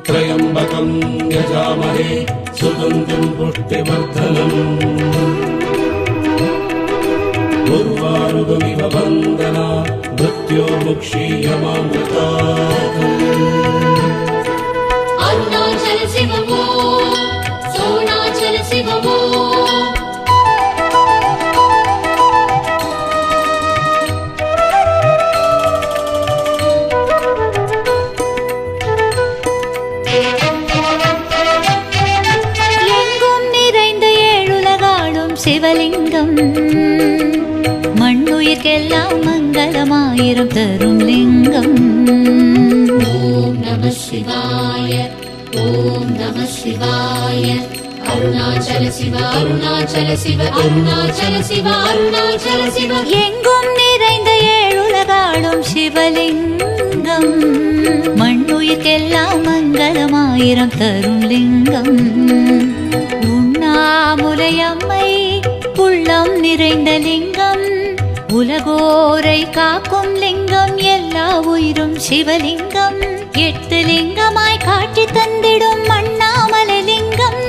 त्र्यम्बकं यजामहे सुगन्धिं पुष्टिवर्धनम् उर्वारुकमिव वन्दना मृत्योर्मुक्षीयमामृतात् अरुणाचल शिवमो सोणाचल शिवमो சிவலிங்கம் மண்ணுயிர்க்கெல்லாம் மங்களமாயிரம் தரும் லிங்கம். ஓம் நம சிவாய ஓம் நம சிவாய அருணாச்சல சிவ அருணாச்சல சிவ அருணாச்சல சிவ அருணாச்சல சிவ எங்கும் நிறைந்த ஏழுலகாளும் சிவலிங்கம் மண்ணுயிர்க்கெல்லாம் மங்களமாயிரம் தரும் லிங்கம். உண்ணாமுலையம்மை உள்ளம் நிறைந்த லிங்கம் உலகோரை காக்கும் லிங்கம் எல்லா உயிரும் சிவலிங்கம். 8 லிங்கமாய் காட்சி தந்திடும் அண்ணாமலை லிங்கம்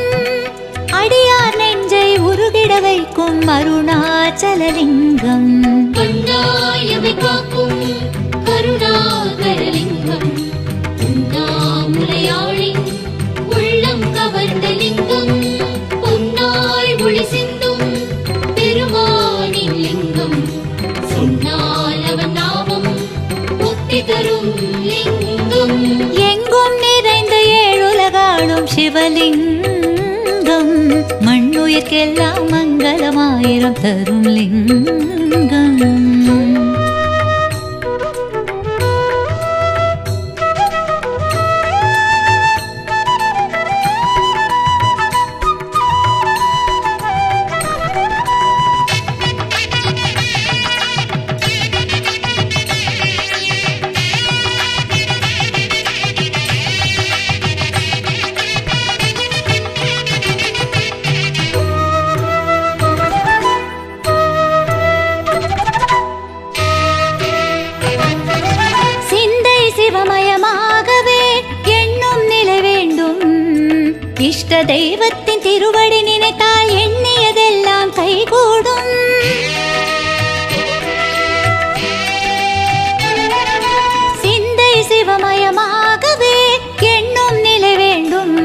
அடியார் நெஞ்சை உருகிட வைக்கும் அருணாச்சல லிங்கம். கண்டாயமை காக்கும் கருணாகர லிங்கம் உண்ணாமுலையாளி உள்ளம் கவர்ந்த லிங்கம் பொன்னாய் ஒளி சிந்தும் பெருமானின் லிங்கம் சொன்னால் அவன் நாமம் முக்தி தரும் லிங்கம். எங்கும் நிறைந்த ஏழுலகாளும் சிவலிங்கம் மண்ணுயிர்க்கெல்லாம் மங்களமாயிரம் தரும் லிங்கம். இஷ்ட தெய்வத்தின் திருவடி நினைத்தால் எண்ணியதெல்லாம் கைகூடும். சிந்தை சிவமயமாகவே எண்ணும் நிலை வேண்டும்.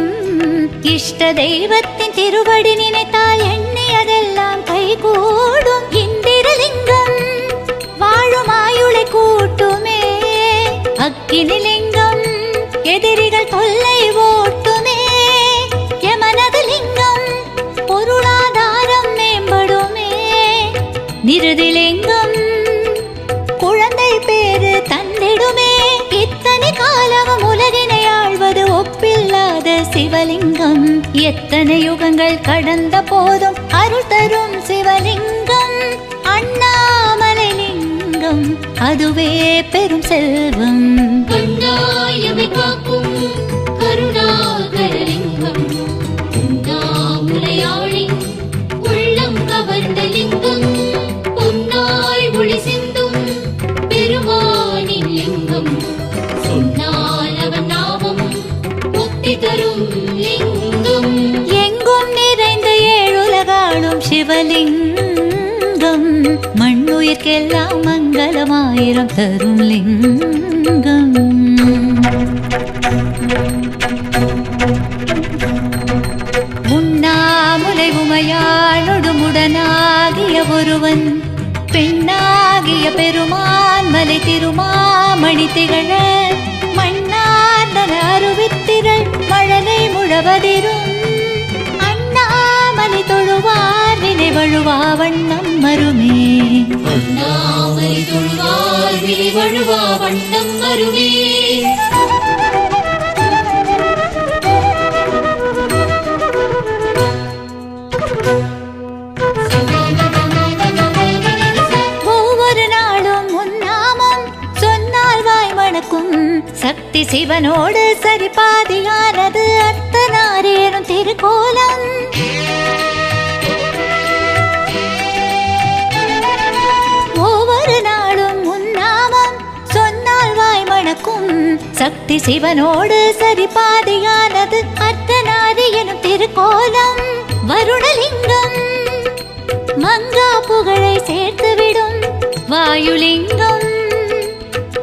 இஷ்ட தெய்வத்தின் திருவடி நினைத்தால் எண்ணியதெல்லாம் கைகூடும். இந்திரலிங்கம் வாழும் ஆயுளை கூட்டுமே. அக்கினிலிங்கம் எதிரிகள் தொல்லை ஓட்டுமே. பொருளாதாரம் மேம்படுமே. நிருதிலிங்கம் குழந்தை பேரு தந்திடுமே. இத்தனை காலமும் உலகினை ஆழ்வது ஒப்பில்லாத சிவலிங்கம். எத்தனை யுகங்கள் கடந்த போதும் அருள் தரும் சிவலிங்கம் அண்ணாமலை லிங்கம் அதுவே பெரும் செல்வம். கண்டாயமை காக்கும் கருணாகர லிங்கம் உண்ணாமுலையாளி உள்ளம் கவர்ந்த லிங்கம் பொன்னாய் ஒளி சிந்தும் பெருமானின் லிங்கம் சொன்னால் அவன் நாமம் முக்தி தரும் லிங்கம். எங்கும் நிறைந்த ஏழுலகாளும் சிவலிங்கம் மண்ணுயிர்க்கெல்லாம் மங்களமாயிரம் தரும் லிங்கம். உண்ணாமுலை உமையாளொடுமுடனாகிய ஒருவன் பெண்ணாகிய பெருமான் மலை திருமாமணி திகழ மண்ணார்ந்தன அருவித்திரள் மழலை முழவதிரும் அண்ணாமலை தொழுவார் வினை வழுவா வண்ணம் மருமே. அண்ணாமலை தொழுவார் வினை வழுவா வண்ணம் மருமே. ஒவ்வொரு நாளும் உன்னாமம் சொன்னால் வாய் மணக்கும். சக்தி சிவனோடு சரிபாதியானது அர்த்தநாரேறும் திருக்கோலம். ஒவ்வொரு நாளும் உன்னாமம் சொன்னால் வாய் மணக்கும். சக்தி சிவனோடு சரிபாதியானது அர்த்தநாரி எனும் திருக்கோலம். வருணலிங்கம் மங்கா புகழை சேர்த்துவிடும் வாயுலிங்கம்,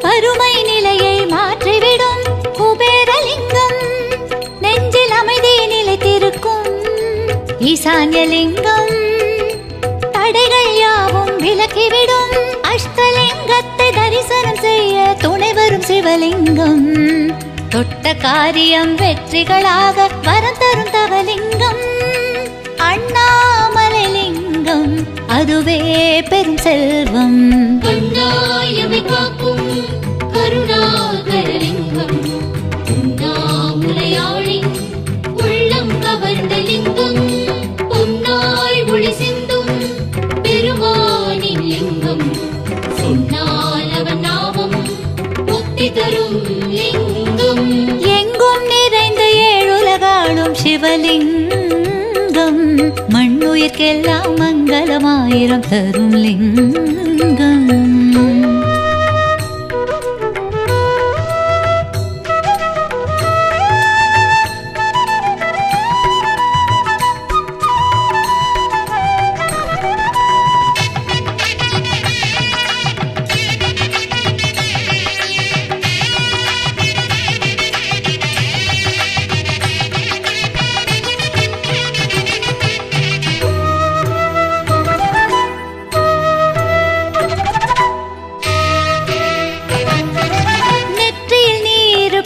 வறுமை நிலையை மாற்றிவிடும் குபேரலிங்கம், நெஞ்சில் அமைதி நிலைத்திருக்கும் ஈசான்யலிங்கம், தடைகள் யாவும் விலக்கிவிடும் அஷ்டலிங்கத்தை தரிசனம் செய்ய துணை வரும் சிவலிங்கம். தொட்ட காரியம் வெற்றிகளாக வரம் தரும் தவலிங்கம் அண்ணாமலை லிங்கம், அதுவே பெரும் செல்வம். கண்ணாயமை காக்கும் கருணாகரலிங்கம், உண்ணாமுலையாழி உள்ளம் கவர்ந்த லிங்கம், பொன்னாய் ஒளி சிந்தும் பெருமானின் லிங்கம், சொன்னால் அவன் நாமம் முக்தி தரும் லிங்கம். எங்கும் நிறைந்த ஏழுலகாளும் சிவலிங்கம், மண்ணுயிர்க்கெல்லாம் மங்களமாயிரம் தரும் லிங்கம்.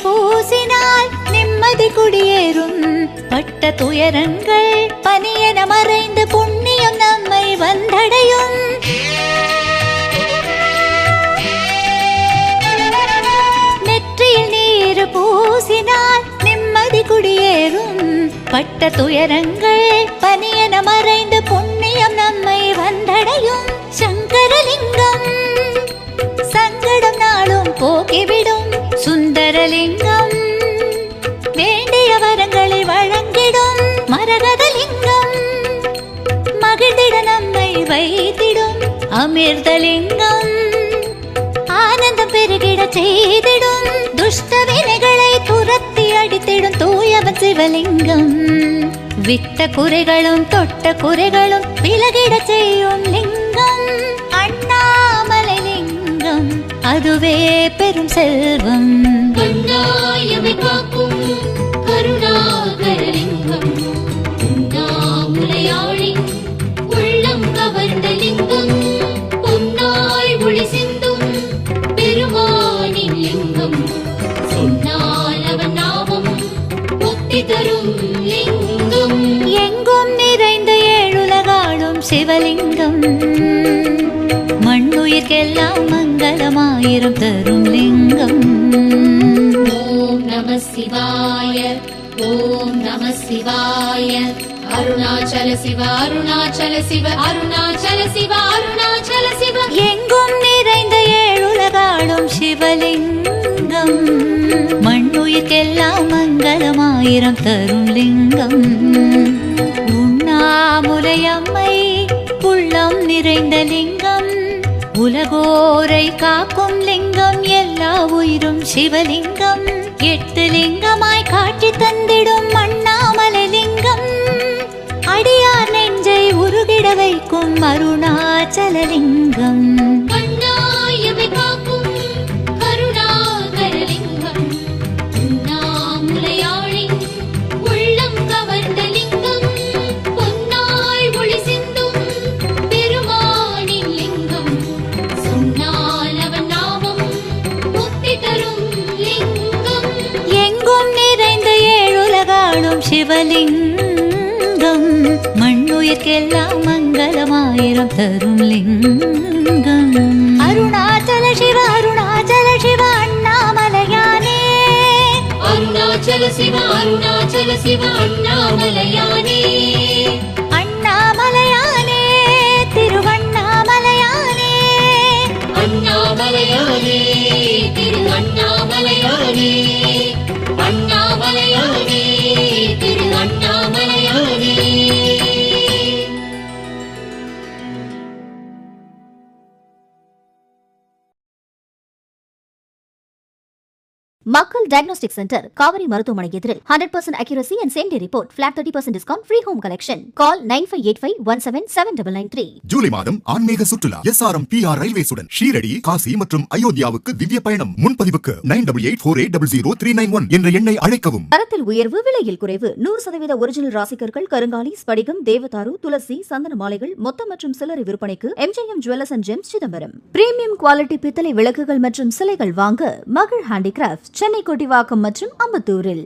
பூசினால் நிம்மதி குடியேறும், பட்ட துயரங்கள் பனியென மறைந்து புண்ணியம் நம்மை வந்தடையும். நெற்றியில் நீர் பூசினால் நிம்மதி குடியேறும், பட்ட துயரங்கள் பனியென மறைந்து புண்ணியம் நம்மை வந்தடையும். சங்கரலிங்கம் சங்கடம் நாளும் போக்கிவிடும் சுந்தரலிங்கம், வேண்டிய வரங்களை வழங்கிடும் மரகதலிங்கம், மகிழ்ந்திட நம்மை வைத்திடும் அமிர்தலிங்கம், ஆனந்தம் பெருகிட செய்திடும் துஷ்ட வினைகளை துரத்தி அடித்திடும் தூயவன் சிவலிங்கம், விட்ட குறைகளும் தொட்ட குறைகளும் விலகிட செய்யும் லிங்கம் அண்ணாமலை லிங்கம், அதுவே பெரும் செல்வம். கண்ணாயமை காக்கும் கருணாகரலிங்கம், உண்ணாமுலையாழி உள்ளம் கவர்ந்த லிங்கம், பொன்னாய் ஒளி சிந்தும் பெருமானின் லிங்கம், சொன்னால் அவன் நாமம் முக்தி தரும் லிங்கம். எங்கும் நிறைந்த ஏழுலகாளும் சிவலிங்கம், மண்ணுயிர்க்கெல்லாம் மங்களமாயிரம் தரும் லிங்கம். ஓம் நம சிவாய, ஓம் நம சிவாய, அருணாச்சல சிவ அருணாச்சல சிவ அருணாச்சல சிவ அருணாச்சல சிவ. எங்கும் நிறைந்த ஏழுலகாளும் சிவலிங்கம், மண்ணுயிர்க்கெல்லாம் மங்களமாயிரம் தரும் லிங்கம். உண்ணாமுலையம்மை உள்ளம் நிறைந்த லிங்கம், உலகோரை காக்கும் லிங்கம், எல்லா உயிரும் சிவலிங்கம், 8 லிங்கமாய் காட்சி தந்திடும் அண்ணாமலை லிங்கம், அடியார் நெஞ்சை உருகிட வைக்கும் அருணாச்சலலிங்கம். கண்ணாயமை காக்கும் கருணாகரலிங்கம், உண்ணாமுலையாழி உள்ளம் கவர்ந்த லிங்கம், பொன்னாய் ஒளி சிந்தும் பெருமானின் லிங்கம், சொன்னால் அவன் நாமம் முக்தி தரும் லிங்கம். எங்கும் நிறைந்த ஏழுலகாளும் சிவலிங்கம், மண்ணுயிர்க்கெல்லாம் மங்களமாயிரம் தரும் லிங்கம். அருணாச்சல சிவ அருணாச்சல சிவ அண்ணாமலையானே, அருணாச்சல சிவ அருணாச்சல சிவ அண்ணாமலையானே, அண்ணாமலையானே திருவண்ணாமலையானே, அண்ணாமலையானே திரு அண்ணாமலையானே, அண்ணாமலையானே திரு அண்ணாமலையானே. மக்கள் டயக்னோஸ்டிக் சென்டர், காவிரி மருத்துவமனை எதிரில் 100% accuracy and same day report, flat 30% discount, free home collection. Call 9585177993. July மாதம் ஆன்மீக சுற்றுலா SRM PR ரயில்வேஸுடன் ஷீரடி, காசி மற்றும் அயோத்தியாவுக்கு திவ்ய பயணம். முன்பதிவுக்கு 9884800391 என்ற எண்ணை அழைக்கவும். தரத்தில் உயர்வு, விலையில் குறைவு. 100% ஒரிஜினல் ராசிக்கற்கள், கருங்காலி, ஸ்படிகம், தேவதாரு, துளசி, சந்தன மாலைகள் மொத்த மற்றும் சில்லறை விற்பனைக்கு MJM jewellers and gems, Chidambaram. Premium quality பித்தளை விளக்குகள் மற்றும் சிலைகள் வாங்க மகள் ஹேண்டிகிராஃப்ட், சென்னை கொட்டிவாக்கம் மற்றும் அம்பத்தூரில்.